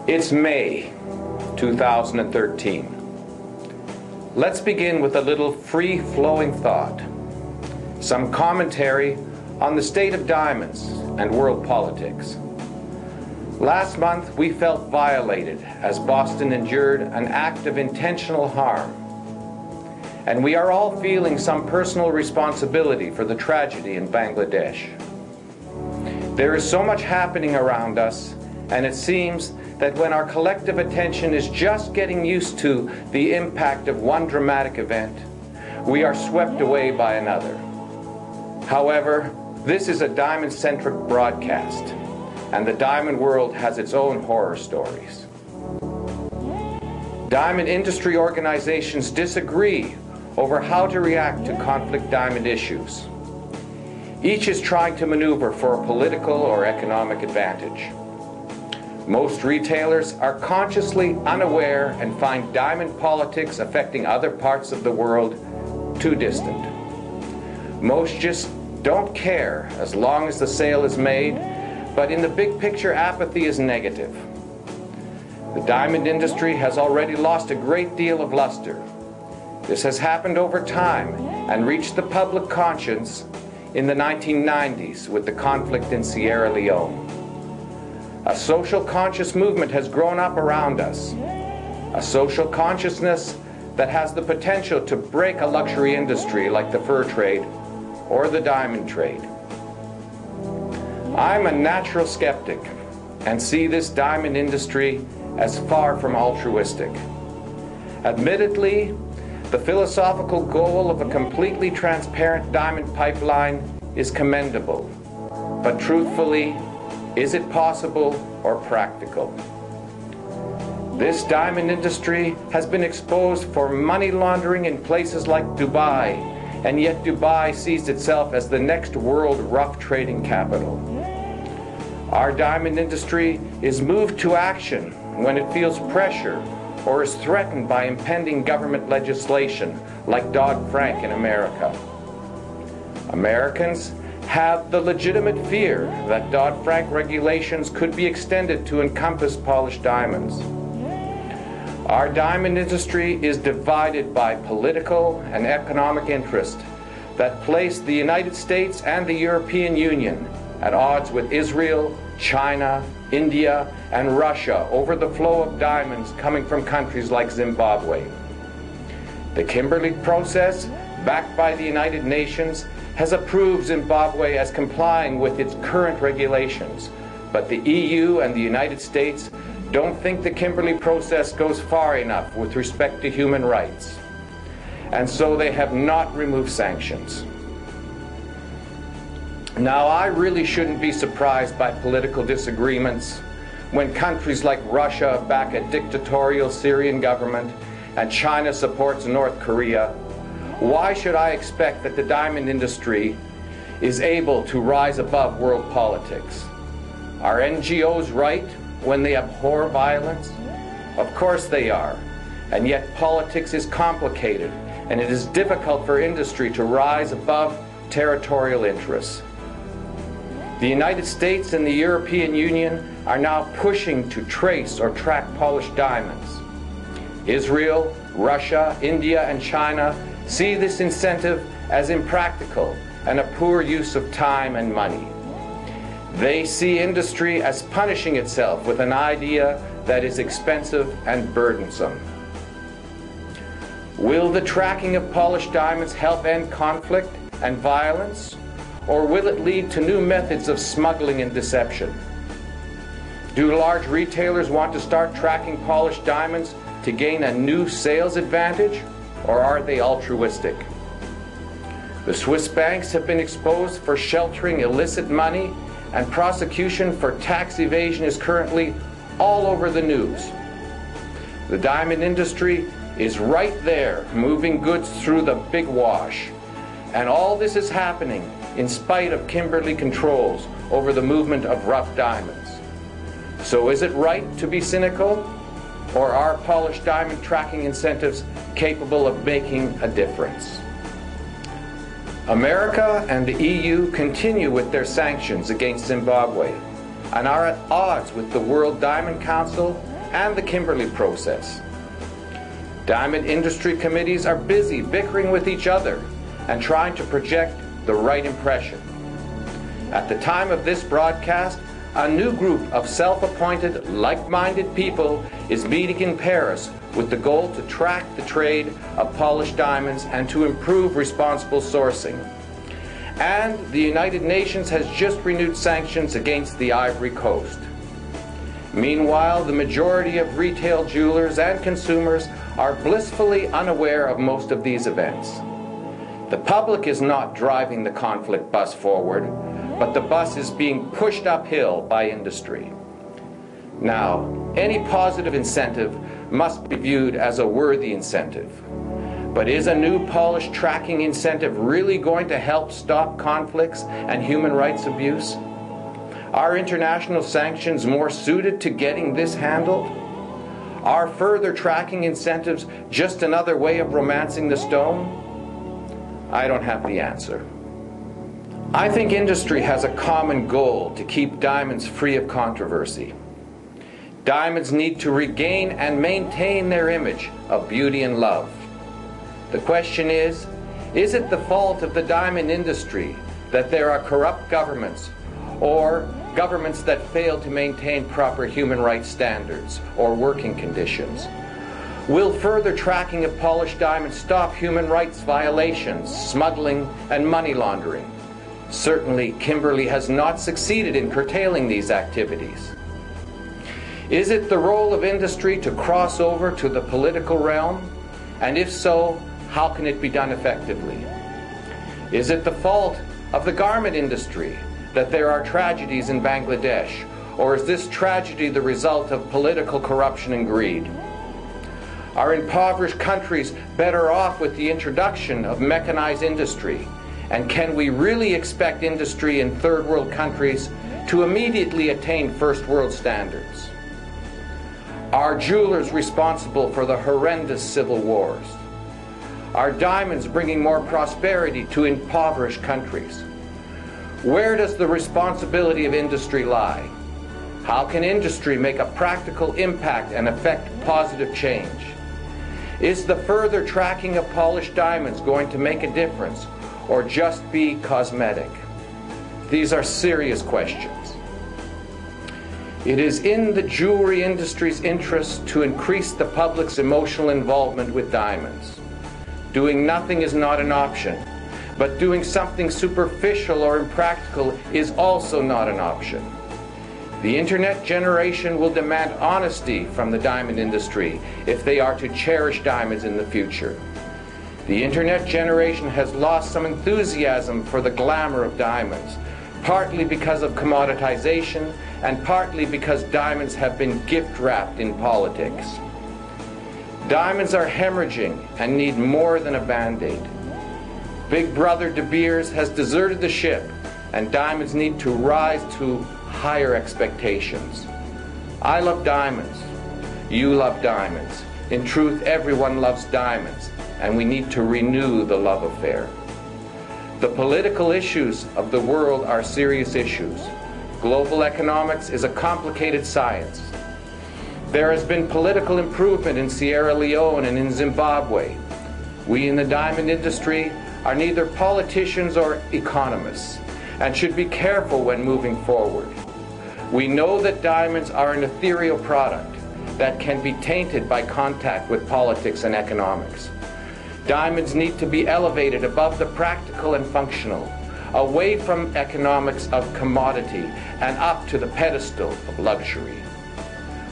It's May 2013. Let's begin with a little free-flowing thought, some commentary on the state of diamonds and world politics. Last month, we felt violated as Boston endured an act of intentional harm. And we are all feeling some personal responsibility for the tragedy in Bangladesh. There is so much happening around us, and it seems that when our collective attention is just getting used to the impact of one dramatic event, we are swept away by another. However, this is a diamond-centric broadcast, and the diamond world has its own horror stories. Diamond industry organizations disagree over how to react to conflict diamond issues. Each is trying to maneuver for a political or economic advantage. Most retailers are consciously unaware and find diamond politics affecting other parts of the world too distant. Most just don't care as long as the sale is made, but in the big picture, apathy is negative. The diamond industry has already lost a great deal of luster. This has happened over time and reached the public conscience in the 1990s with the conflict in Sierra Leone. A social conscious movement has grown up around us, a social consciousness that has the potential to break a luxury industry like the fur trade or the diamond trade. I'm a natural skeptic and see this diamond industry as far from altruistic. Admittedly, the philosophical goal of a completely transparent diamond pipeline is commendable, but truthfully, is it possible or practical? This diamond industry has been exposed for money laundering in places like Dubai, and yet Dubai sees itself as the next world rough trading capital. Our diamond industry is moved to action when it feels pressure or is threatened by impending government legislation like Dodd-Frank in America. Americans have the legitimate fear that Dodd-Frank regulations could be extended to encompass polished diamonds. Our diamond industry is divided by political and economic interest that place the United States and the European Union at odds with Israel, China, India, and Russia over the flow of diamonds coming from countries like Zimbabwe. The Kimberley process, backed by the United Nations, has approved Zimbabwe as complying with its current regulations, but the EU and the United States don't think the Kimberley process goes far enough with respect to human rights, and so they have not removed sanctions. Now, I really shouldn't be surprised by political disagreements when countries like Russia back a dictatorial Syrian government and China supports North Korea. Why should I expect that the diamond industry is able to rise above world politics? Are NGOs right when they abhor violence? Of course they are. And yet politics is complicated, and it is difficult for industry to rise above territorial interests. The United States and the European Union are now pushing to trace or track polished diamonds. Israel, Russia, India, and China see this incentive as impractical and a poor use of time and money. They see industry as punishing itself with an idea that is expensive and burdensome. Will the tracking of polished diamonds help end conflict and violence, or will it lead to new methods of smuggling and deception? Do large retailers want to start tracking polished diamonds to gain a new sales advantage, or are they altruistic? The Swiss banks have been exposed for sheltering illicit money, and prosecution for tax evasion is currently all over the news. The diamond industry is right there, moving goods through the big wash. And all this is happening in spite of Kimberley controls over the movement of rough diamonds. So is it right to be cynical? Or are polished diamond tracking incentives capable of making a difference? America and the EU continue with their sanctions against Zimbabwe and are at odds with the World Diamond Council and the Kimberley process. Diamond industry committees are busy bickering with each other and trying to project the right impression. At the time of this broadcast, a new group of self-appointed, like-minded people is meeting in Paris with the goal to track the trade of polished diamonds and to improve responsible sourcing. And the United Nations has just renewed sanctions against the Ivory Coast. Meanwhile, the majority of retail jewelers and consumers are blissfully unaware of most of these events. The public is not driving the conflict bus forward, but the bus is being pushed uphill by industry. Now, any positive incentive must be viewed as a worthy incentive. But is a new polished tracking incentive really going to help stop conflicts and human rights abuse? Are international sanctions more suited to getting this handled? Are further tracking incentives just another way of romancing the stone? I don't have the answer. I think industry has a common goal to keep diamonds free of controversy. Diamonds need to regain and maintain their image of beauty and love. The question is it the fault of the diamond industry that there are corrupt governments or governments that fail to maintain proper human rights standards or working conditions? Will further tracking of polished diamonds stop human rights violations, smuggling, and money laundering? Certainly, Kimberley has not succeeded in curtailing these activities. Is it the role of industry to cross over to the political realm? And if so, how can it be done effectively? Is it the fault of the garment industry that there are tragedies in Bangladesh? Or is this tragedy the result of political corruption and greed? Are impoverished countries better off with the introduction of mechanized industry? And can we really expect industry in third world countries to immediately attain first world standards? Are jewelers responsible for the horrendous civil wars? Are diamonds bringing more prosperity to impoverished countries? Where does the responsibility of industry lie? How can industry make a practical impact and affect positive change? Is the further tracking of polished diamonds going to make a difference, or just be cosmetic? These are serious questions. It is in the jewelry industry's interest to increase the public's emotional involvement with diamonds. Doing nothing is not an option, but doing something superficial or impractical is also not an option. The internet generation will demand honesty from the diamond industry if they are to cherish diamonds in the future. The internet generation has lost some enthusiasm for the glamour of diamonds, partly because of commoditization and partly because diamonds have been gift-wrapped in politics. Diamonds are hemorrhaging and need more than a band-aid. Big brother De Beers has deserted the ship, and diamonds need to rise to higher expectations. I love diamonds. You love diamonds. In truth, everyone loves diamonds, and we need to renew the love affair. The political issues of the world are serious issues. Global economics is a complicated science. There has been political improvement in Sierra Leone and in Zimbabwe. We in the diamond industry are neither politicians or economists and should be careful when moving forward. We know that diamonds are an ethereal product that can be tainted by contact with politics and economics. Diamonds need to be elevated above the practical and functional, away from economics of commodity and up to the pedestal of luxury.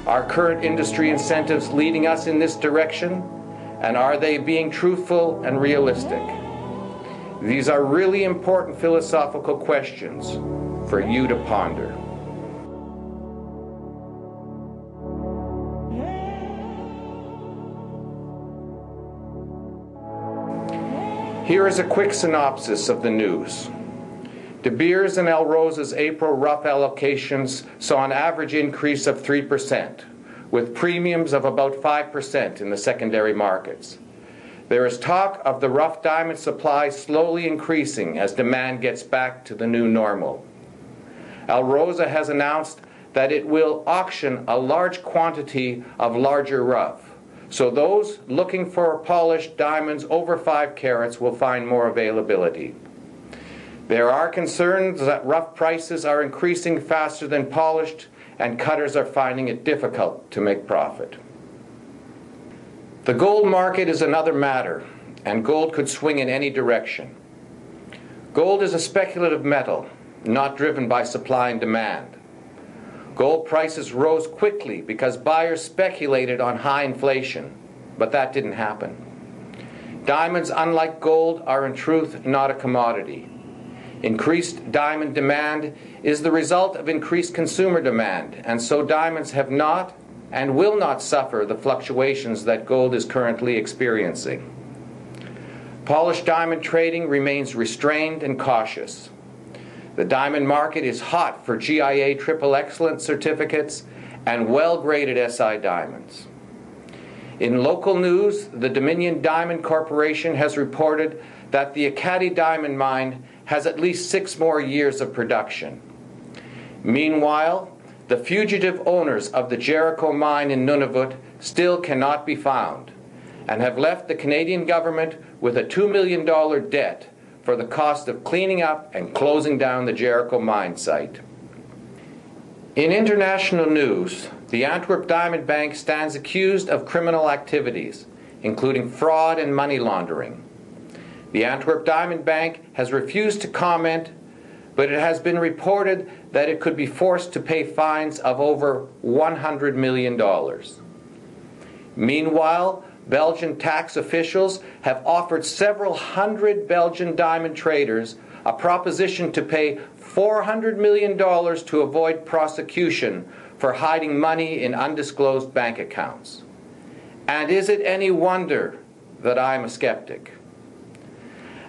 Are current industry incentives leading us in this direction? And are they being truthful and realistic? These are really important philosophical questions for you to ponder. Here is a quick synopsis of the news. De Beers and Alrosa's April rough allocations saw an average increase of 3%, with premiums of about 5% in the secondary markets. There is talk of the rough diamond supply slowly increasing as demand gets back to the new normal. Alrosa has announced that it will auction a large quantity of larger rough. So those looking for polished diamonds over 5 carats will find more availability. There are concerns that rough prices are increasing faster than polished, and cutters are finding it difficult to make profit. The gold market is another matter, and gold could swing in any direction. Gold is a speculative metal, not driven by supply and demand. Gold prices rose quickly because buyers speculated on high inflation, but that didn't happen. Diamonds, unlike gold, are in truth not a commodity. Increased diamond demand is the result of increased consumer demand, and so diamonds have not and will not suffer the fluctuations that gold is currently experiencing. Polished diamond trading remains restrained and cautious. The diamond market is hot for GIA Triple Excellence certificates and well-graded SI diamonds. In local news, the Dominion Diamond Corporation has reported that the Ekati diamond mine has at least 6 more years of production. Meanwhile, the fugitive owners of the Jericho mine in Nunavut still cannot be found and have left the Canadian government with a $2 million debt for the cost of cleaning up and closing down the Jericho mine site. In international news, the Antwerp Diamond Bank stands accused of criminal activities, including fraud and money laundering. The Antwerp Diamond Bank has refused to comment, but it has been reported that it could be forced to pay fines of over $100 million. Meanwhile, Belgian tax officials have offered several hundred Belgian diamond traders a proposition to pay $400 million to avoid prosecution for hiding money in undisclosed bank accounts. And is it any wonder that I'm a skeptic?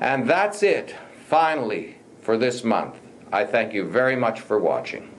And that's it, finally, for this month. I thank you very much for watching.